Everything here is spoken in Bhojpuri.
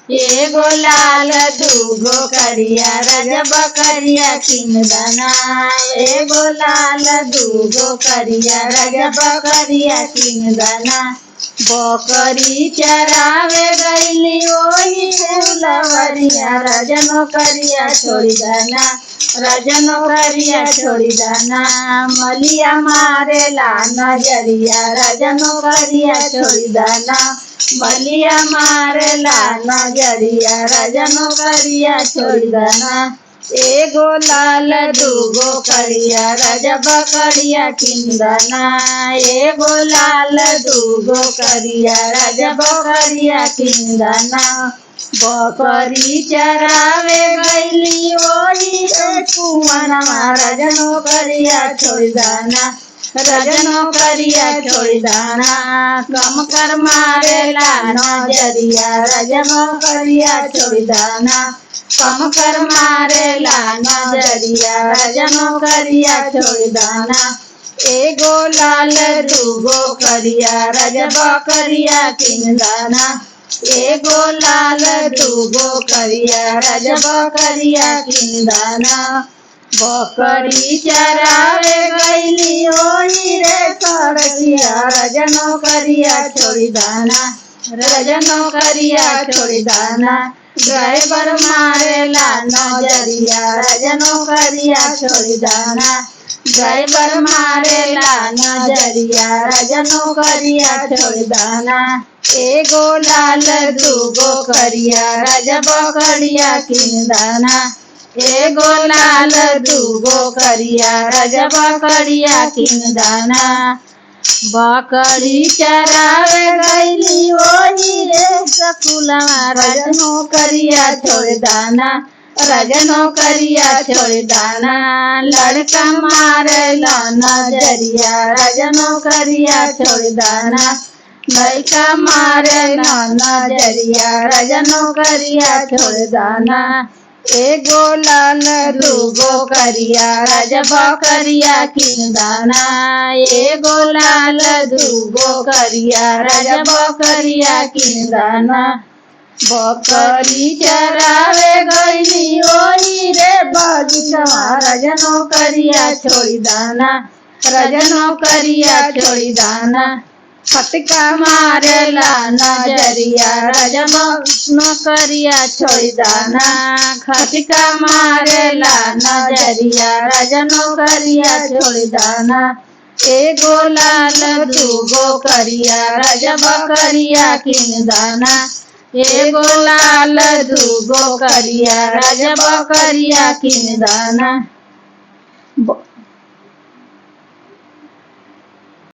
एगो लाल दूगो करिया राजा बकरिया किन दाना। एगो लाल दूगो करिया राजा बकरिया किन दाना। बकरी चरावे गईली ओही फुलवरिया राजा नौकरिया छोड़ी दाना। राजा नौकरिया छोड़ी दाना। मलिया मारेला नजरिया राजा नौकरिया छोड़ी दाना। मलिया मारेला नजरिया राजा नौकरिया छोड़ी दाना। एगो लाल दूगो करिया राजा बकरिया किन दाना। एगो लाल दूगो करिया राजा बकरिया किन दाना। बकरी चरावे गईली ओही कुआनवा राजा नौकरिया छोड़ी दाना। राजा नौकरिया छोड़ी दाना। कम कर मारेला नजरिया राजा नौकरिया छोड़ी दाना। कम कर मारेला नजरिया राजा नौकरिया छोड़ी दाना। एगो लाल दूगो करिया राजा बकरिया किन दाना। एगो लाल दूगो करिया राजा बकरिया किन दाना। बकरी चरावे गईली ओही रे सड़किया राजा नौकरिया छोड़ी दाना। राजा नौकरिया छोड़ी दाना। ड्राइवर मारेला नजरिया राजा नौकरिया छोड़ी दाना। ड्राइवर मारेला नजरिया राजा नौकरिया छोड़ी दाना। एगो लाल दूगो करिया राजा बकरिया किन दाना। एगो लाल दूगो करिया राजा बकरिया किन दाना। बकरी चरावे गईली ओही रे सकुलवा राजा नौकरिया छोड़ी दाना। राजा नौकरिया छोड़ी दाना। लड़का मारेला नजरिया राजा नौकरिया छोड़ी दाना। लड़का मारेला नजरिया राजा नौकरिया छोड़ी दाना। एगो लाल दूगो करिया राजा बकरिया किन दाना। एगो लाल दूगो करिया राजा बकरिया किन दाना। बकरी चरावे गईली ओही रे बगीचवा राजा नौकरिया छोड़ी दाना। राजा नौकरिया छोड़ी दाना। फटका मारेला नजरिया राजा नौकरिया छोड़ी दाना। खटका मारेला नजरिया राजा नौकरिया छोड़ी दाना। एगो लाल दूगो करिया राजा बकरिया किन दाना। एगो लाल दूगो करिया राजा बकरिया किन दाना।